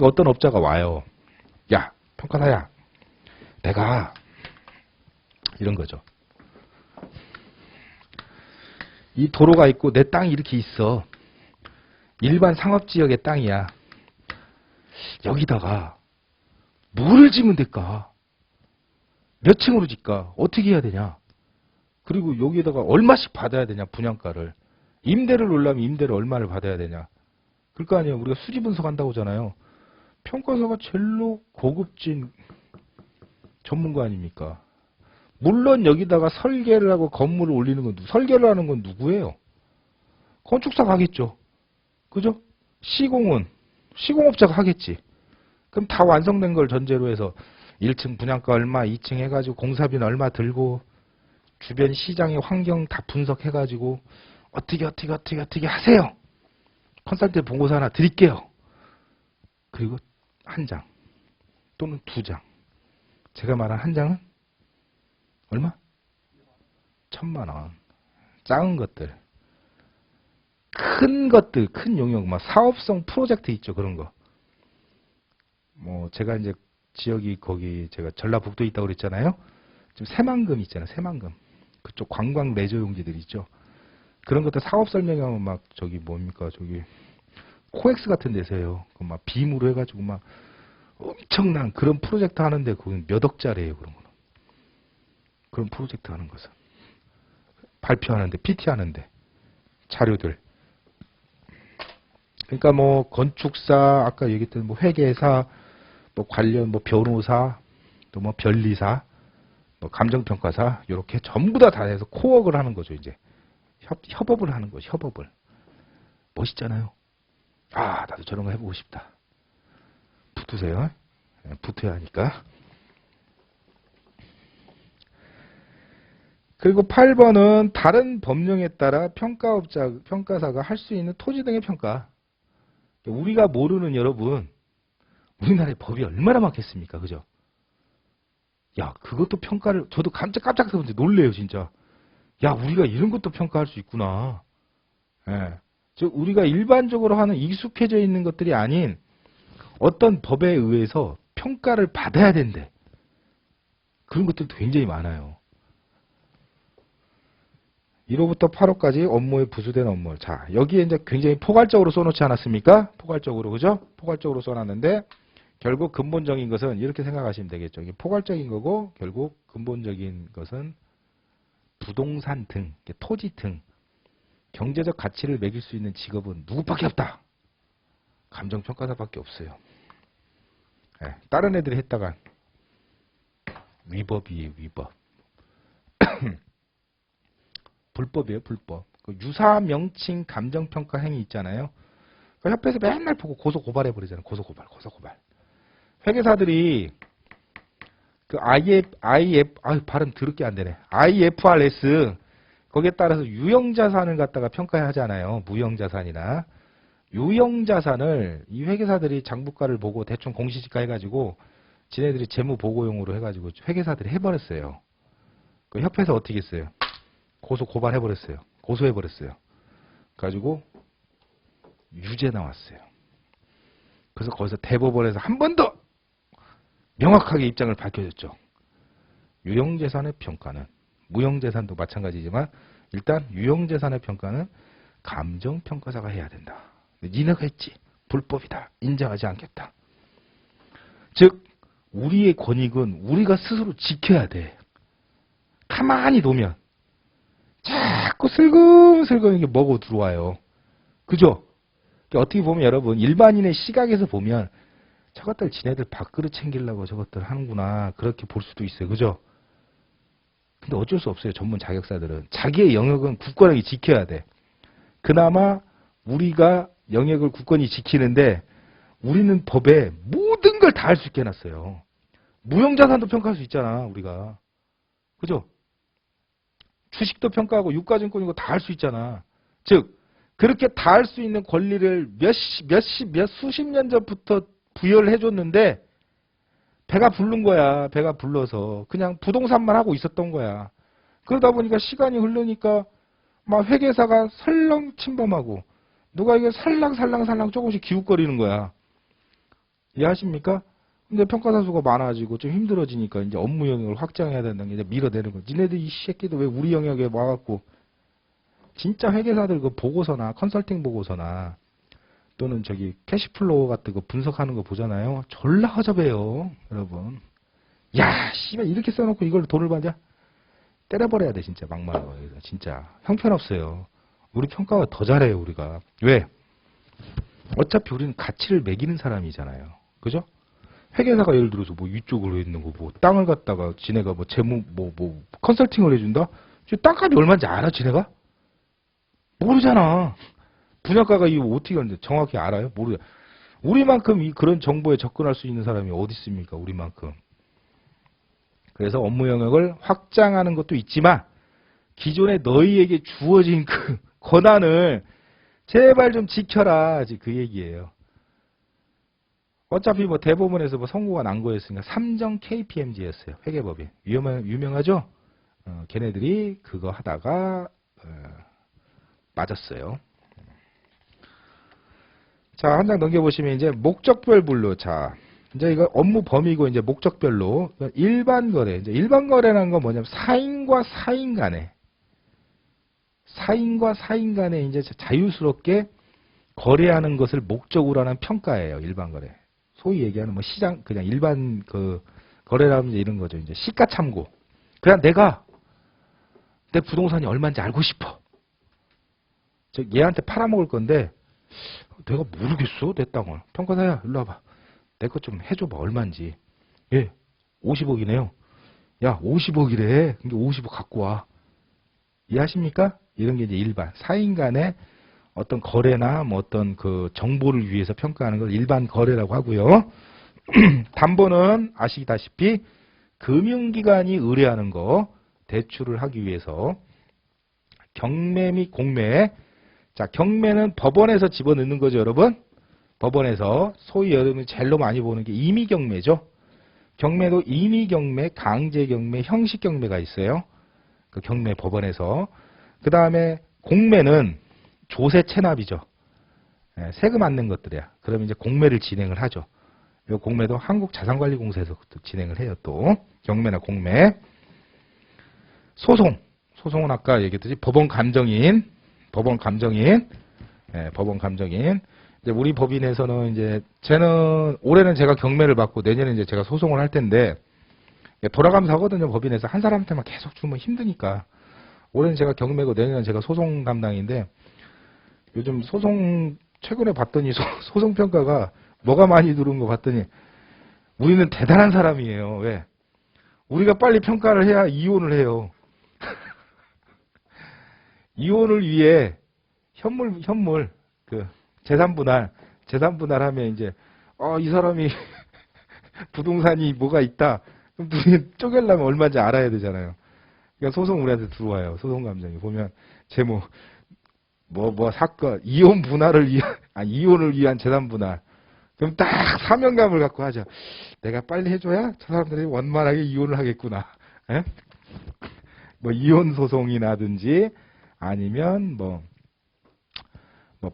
어떤 업자가 와요. 야, 평가사야, 내가 이런 거죠. 이 도로가 있고 내 땅이 이렇게 있어. 일반 상업지역의 땅이야. 여기다가 뭐를 지으면 될까? 몇 층으로 짓까? 어떻게 해야 되냐? 그리고 여기에다가 얼마씩 받아야 되냐, 분양가를. 임대를 놓으려면 임대를 얼마를 받아야 되냐. 그럴 거 아니에요. 우리가 수지 분석한다고 하잖아요. 평가사가 제일로 고급진 전문가 아닙니까? 물론 여기다가 설계를 하고 건물을 올리는 건, 설계를 하는 건 누구예요? 건축사가 하겠죠. 그죠? 시공업자가 하겠지. 그럼 다 완성된 걸 전제로 해서 1층 분양가 얼마, 2층 해가지고 공사비는 얼마 들고, 주변 시장의 환경 다 분석해가지고 어떻게 하세요. 컨설팅 보고서 하나 드릴게요. 그리고 한 장 또는 두 장. 제가 말한 한 장은 얼마? 1,000,000원. 작은 것들. 큰 것들, 큰 용역, 막 사업성 프로젝트 있죠. 그런 거. 뭐 제가 이제 지역이 거기 제가 전라북도에 있다고 그랬잖아요. 지금 새만금 있잖아요. 새만금. 그쪽 관광 레저 용지들 있죠. 그런 것들 사업 설명하면 막 저기 뭡니까? 저기 코엑스 같은 데서요. 그 막 빔으로 해가지고 막 엄청난 그런 프로젝트 하는데 그건 몇 억짜리예요. 그런 거는. 그런 프로젝트 하는 것은. 발표하는데, PT 하는데, 자료들. 그러니까 뭐 건축사, 아까 얘기했던 뭐 회계사, 뭐 관련 뭐 변호사, 또 뭐 변리사, 뭐 감정평가사, 이렇게 전부 다 해서 코워크를 하는 거죠. 이제 협업을 하는 거죠. 협업을. 멋있잖아요. 아, 나도 저런 거 해보고 싶다. 붙으세요. 네, 붙어야 하니까. 그리고 8번은 다른 법령에 따라 평가사가 할 수 있는 토지 등의 평가. 우리가 모르는 여러분, 우리나라에 법이 얼마나 많겠습니까? 그죠? 야, 그것도 평가를, 저도 깜짝 놀래요, 진짜. 야, 우리가 이런 것도 평가할 수 있구나. 예. 즉, 우리가 일반적으로 하는 익숙해져 있는 것들이 아닌 어떤 법에 의해서 평가를 받아야 된대. 그런 것들도 굉장히 많아요. 1호부터 8호까지 업무에 부수된 업무. 자, 여기에 이제 굉장히 포괄적으로 써놓지 않았습니까? 포괄적으로, 그죠? 포괄적으로 써놨는데, 결국 근본적인 것은 이렇게 생각하시면 되겠죠. 이게 포괄적인 거고, 결국 근본적인 것은 부동산 등, 토지 등, 경제적 가치를 매길 수 있는 직업은 누구밖에 없다. 감정평가사밖에 없어요. 네, 다른 애들이 했다가 위법이에요, 위법. 불법이에요, 불법. 그 유사 명칭 감정평가 행위 있잖아요. 그 협회에서 맨날 보고 고소 고발해버리잖아요. 고소 고발. 회계사들이 그 발음 더럽게 안 되네. IFRS 거기에 따라서 유형자산을 갖다가 평가하잖아요. 무형자산이나. 유형자산을 이 회계사들이 장부가를 보고 대충 공시지가 해가지고 지네들이 재무보고용으로 해가지고 회계사들이 해버렸어요. 그 협회에서 어떻게 했어요? 고소 고발해버렸어요. 고소해버렸어요. 가지고 유죄 나왔어요. 그래서 거기서 대법원에서 한 번 더 명확하게 입장을 밝혀줬죠. 유형재산의 평가는, 무형재산도 마찬가지지만 일단 유형재산의 평가는 감정평가사가 해야 된다. 니네가 했지. 불법이다. 인정하지 않겠다. 즉 우리의 권익은 우리가 스스로 지켜야 돼. 가만히 놓으면 자꾸 슬금슬금 이게 먹어 들어와요. 그죠? 어떻게 보면 여러분 일반인의 시각에서 보면 저것들 지네들 밥그릇 챙기려고 저것들 하는구나 그렇게 볼 수도 있어요. 그죠? 근데 어쩔 수 없어요. 전문 자격사들은. 자기의 영역은 굳건하게 지켜야 돼. 그나마 우리가 영역을 굳건히 지키는데 우리는 법에 모든 걸 다 할 수 있게 해놨어요. 무형자산도 평가할 수 있잖아. 우리가. 그죠? 주식도 평가하고 유가증권이고 다 할 수 있잖아. 즉 그렇게 다 할 수 있는 권리를 수십 년 전부터 부여를 해줬는데 배가 부른 거야. 배가 불러서 그냥 부동산만 하고 있었던 거야. 그러다 보니까 시간이 흐르니까 막 회계사가 설렁 침범하고 누가 이게 살랑살랑 조금씩 기웃거리는 거야. 이해하십니까? 근데 평가사 수가 많아지고 좀 힘들어지니까 이제 업무 영역을 확장해야 된다는 게 이제 밀어내는 거. 니네들 이 새끼들 왜 우리 영역에 와갖고 진짜 회계사들 그 보고서나 컨설팅 보고서나 또는 저기 캐시플로우 같은 거 분석하는 거 보잖아요. 졸라 허접해요, 여러분. 야, 씨발 이렇게 써놓고 이걸 돈을 받냐? 때려버려야 돼, 진짜 막말로. 진짜 형편없어요. 우리 평가가 더 잘해요, 우리가. 왜? 어차피 우리는 가치를 매기는 사람이잖아요. 그죠? 회계사가 예를 들어서 뭐 위쪽으로 있는 거 뭐 땅을 갖다가 지네가 뭐 재무 뭐 컨설팅을 해준다? 땅값이 얼마인지 알아, 지네가? 모르잖아. 분양가가 이거 어떻게 하는데 정확히 알아요? 모르죠. 우리만큼 그런 정보에 접근할 수 있는 사람이 어디 있습니까? 우리만큼. 그래서 업무 영역을 확장하는 것도 있지만 기존에 너희에게 주어진 그 권한을 제발 좀 지켜라. 그 얘기예요. 어차피 뭐 대법원에서 뭐 선고가 난 거였으니까 삼정 KPMG였어요. 회계법이. 유명하죠? 걔네들이 그거 하다가 맞았어요. 자, 한 장 넘겨보시면 이제 목적별 분류. 자, 이제 이거 업무 범위고 이제 목적별로 일반 거래. 이제 일반 거래라는 건 뭐냐면 사인과 사인 간에 이제 자유스럽게 거래하는 것을 목적으로 하는 평가예요. 일반 거래. 소위 얘기하는 뭐 시장 그냥 일반 그 거래라면 이런 거죠. 이제 시가 참고. 그냥 내가 내 부동산이 얼마인지 알고 싶어. 저 얘한테 팔아먹을 건데 내가 모르겠어, 내 땅을. 평가사야, 일로 와봐. 내 것 좀 해줘봐, 얼마인지. 예, 50억이네요. 야, 50억이래. 근데 50억 갖고 와. 이해하십니까? 이런 게 이제 일반. 사인 간의 어떤 거래나 뭐 어떤 그 정보를 위해서 평가하는 걸 일반 거래라고 하고요. 담보는 아시다시피 금융기관이 의뢰하는 거 대출을 하기 위해서 경매 및 공매. 자, 경매는 법원에서 집어넣는 거죠, 여러분. 법원에서 소위 여러분이 제일로 많이 보는 게 임의경매죠. 경매도 임의경매, 강제경매, 형식경매가 있어요. 그 경매 법원에서. 그 다음에 공매는 조세 체납이죠. 예, 세금 안 낸 것들이야. 그러면 이제 공매를 진행을 하죠. 이 공매도 한국자산관리공사에서 진행을 해요. 또 경매나 공매. 소송. 소송은 아까 얘기했듯이 법원 감정인. 예, 법원 감정인. 이제 우리 법인에서는 이제 쟤는 올해는 제가 경매를 받고 내년에 이제 제가 소송을 할 텐데 돌아가면서 하거든요. 법인에서 한 사람한테만 계속 주면 힘드니까. 올해는 제가 경매고 내년은 제가 소송 담당인데 요즘 소송 최근에 봤더니 소송 평가가 뭐가 많이 들어온 거 봤더니 우리는 대단한 사람이에요. 왜? 우리가 빨리 평가를 해야 이혼을 해요. 이혼을 위해 현물 그 재산분할하면 이제 이 사람이 부동산이 뭐가 있다. 그럼 눈이 쪼개려면 얼마인지 알아야 되잖아요. 그러니까 소송 우리한테 들어와요. 소송 감정이 보면 제목 뭐 사건 이혼을 위한 재산분할. 그럼 딱 사명감을 갖고 하죠. 내가 빨리 해줘야 저 사람들이 원만하게 이혼을 하겠구나. 에? 뭐 이혼 소송이라든지 아니면 뭐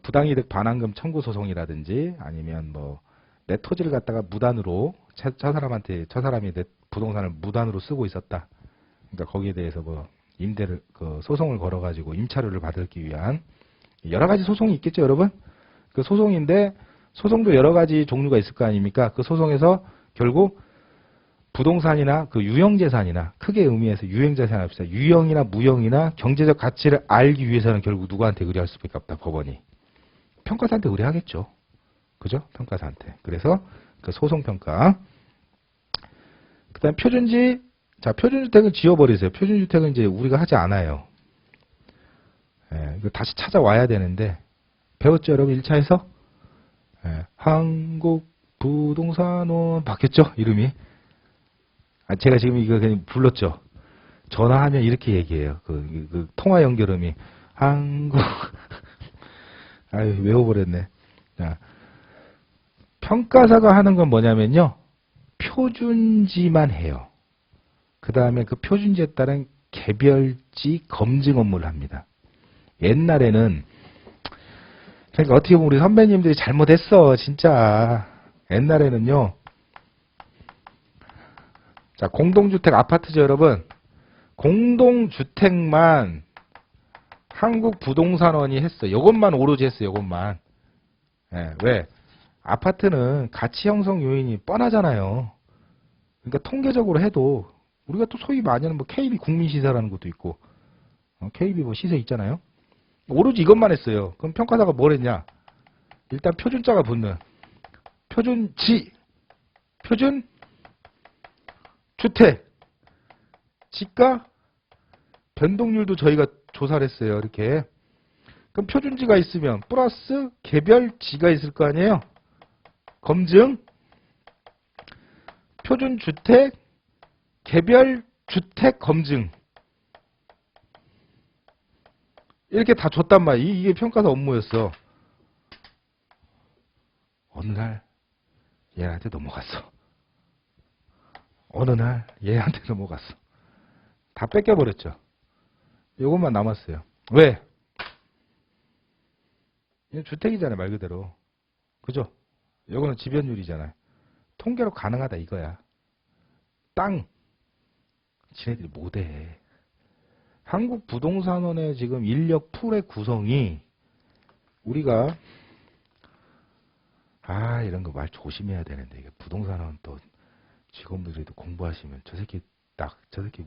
부당이득 반환금 청구 소송이라든지 아니면 뭐 내 토지를 갖다가 무단으로 저 사람이 내 부동산을 무단으로 쓰고 있었다. 그러니까 거기에 대해서 뭐 임대를 그 소송을 걸어가지고 임차료를 받기 위한 여러 가지 소송이 있겠죠, 여러분. 그 소송인데 소송도 여러 가지 종류가 있을 거 아닙니까? 그 소송에서 결국 부동산이나 그 유형재산이나 크게 의미해서 유형재산 합시다. 유형이나 무형이나 경제적 가치를 알기 위해서는 결국 누구한테 의뢰할 수밖에 없다. 법원이. 평가사한테 의뢰하겠죠. 그죠? 평가사한테. 그래서 그 소송평가. 그 다음 표준지. 자, 표준주택은 지워버리세요. 표준주택은 이제 우리가 하지 않아요. 예, 이거 다시 찾아와야 되는데. 배웠죠, 여러분? 1차에서? 예, 한국부동산원 바뀌었죠? 이름이. 제가 지금 이거 그냥 불렀죠. 전화하면 이렇게 얘기해요. 그 통화 연결음이 한국 외워버렸네. 자, 평가사가 하는 건 뭐냐면요. 표준지만 해요. 그 다음에 그 표준지에 따른 개별지 검증 업무를 합니다. 옛날에는 그러니까 어떻게 보면 우리 선배님들이 잘못했어. 진짜. 옛날에는요. 자, 공동주택 아파트죠, 여러분. 공동주택만 한국부동산원이 했어. 요것만 오로지 했어, 요것만. 예, 왜? 아파트는 가치 형성 요인이 뻔하잖아요. 그러니까 통계적으로 해도 우리가 또 소위 많이 하는 뭐 KB 국민시세라는 것도 있고, KB 뭐 시세 있잖아요. 오로지 이것만 했어요. 그럼 평가사가 뭘 했냐? 일단 표준자가 붙는 표준지, 표준 주택, 지가, 변동률도 저희가 조사를 했어요. 이렇게. 그럼 표준지가 있으면 플러스 개별지가 있을 거 아니에요. 검증, 표준주택, 개별주택 검증. 이렇게 다 줬단 말이야. 이게 평가사 업무였어. 어느 날 얘한테 넘어갔어. 어느 날 얘한테 넘어갔어. 다 뺏겨버렸죠. 이것만 남았어요. 왜? 이건 주택이잖아요, 말 그대로. 그죠? 이거는 지변율이잖아요. 통계로 가능하다 이거야. 땅. 지네들이 못해. 한국부동산원의 지금 인력 풀의 구성이 우리가 이런 거 말 조심해야 되는데 이게 부동산원 또 직원들이 또 공부하시면 저 새끼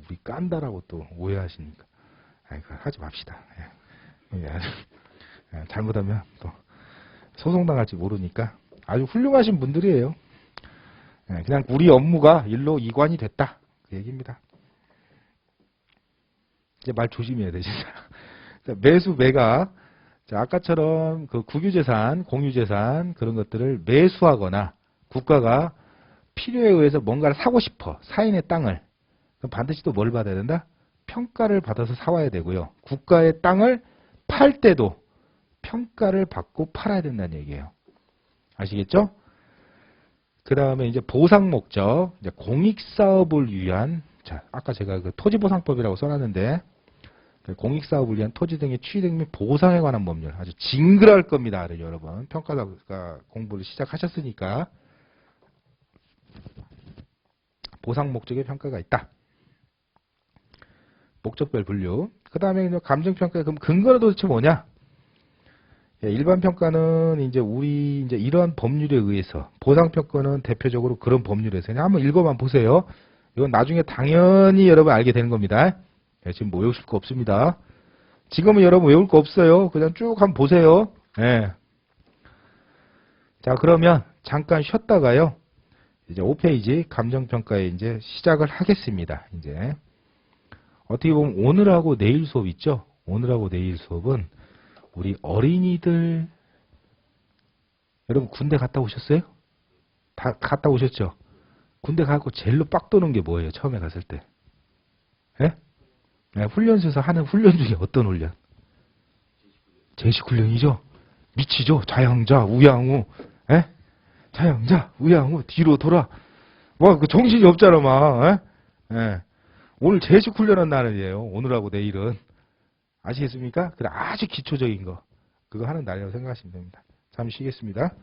우리 깐다라고 또 오해하시니까 그거 하지 맙시다. 잘못하면 또 소송당할지 모르니까 아주 훌륭하신 분들이에요. 그냥 우리 업무가 일로 이관이 됐다 그 얘기입니다. 이제 말 조심해야 돼 진짜. 매수 매각. 자, 아까처럼 그 국유재산, 공유재산 그런 것들을 매수하거나 국가가 필요에 의해서 뭔가를 사고 싶어. 사인의 땅을. 그럼 반드시 또 뭘 받아야 된다? 평가를 받아서 사와야 되고요. 국가의 땅을 팔 때도 평가를 받고 팔아야 된다는 얘기예요. 아시겠죠? 그 다음에 이제 보상 목적, 이제 공익사업을 위한, 자, 아까 제가 그 토지보상법이라고 써놨는데, 공익사업을 위한 토지 등의 취득 및 보상에 관한 법률. 아주 징그러울 겁니다. 여러분. 평가가 공부를 시작하셨으니까. 보상 목적의 평가가 있다. 목적별 분류. 그 다음에 감정평가, 그럼 근거는 도대체 뭐냐? 일반 평가는 이제 우리 이제 이러한 법률에 의해서, 보상평가는 대표적으로 그런 법률에서 그냥 한번 읽어만 보세요. 이건 나중에 당연히 여러분 알게 되는 겁니다. 지금 뭐 외우실 거 없습니다. 지금은 여러분 외울 거 없어요. 그냥 쭉 한번 보세요. 예. 자, 그러면 잠깐 쉬었다가요. 이제 5페이지 감정평가에 이제 시작을 하겠습니다. 이제 어떻게 보면 오늘하고 내일 수업 있죠? 오늘하고 내일 수업은 우리 어린이들, 여러분 군대 갔다 오셨어요? 다 갔다 오셨죠? 군대 가고 제일로 빡 도는 게 뭐예요? 처음에 갔을 때. 예? 네, 훈련소에서 하는 훈련 중에 어떤 훈련? 제식 훈련이죠? 미치죠? 좌양자, 우양우. 예? 좌양자, 우양우, 뒤로 돌아. 그 정신이 없잖아, 막. 예? 예. 오늘 제식 훈련한 날이에요. 오늘하고 내일은. 아시겠습니까? 아주 기초적인 거. 그거 하는 날이라고 생각하시면 됩니다. 잠시 쉬겠습니다.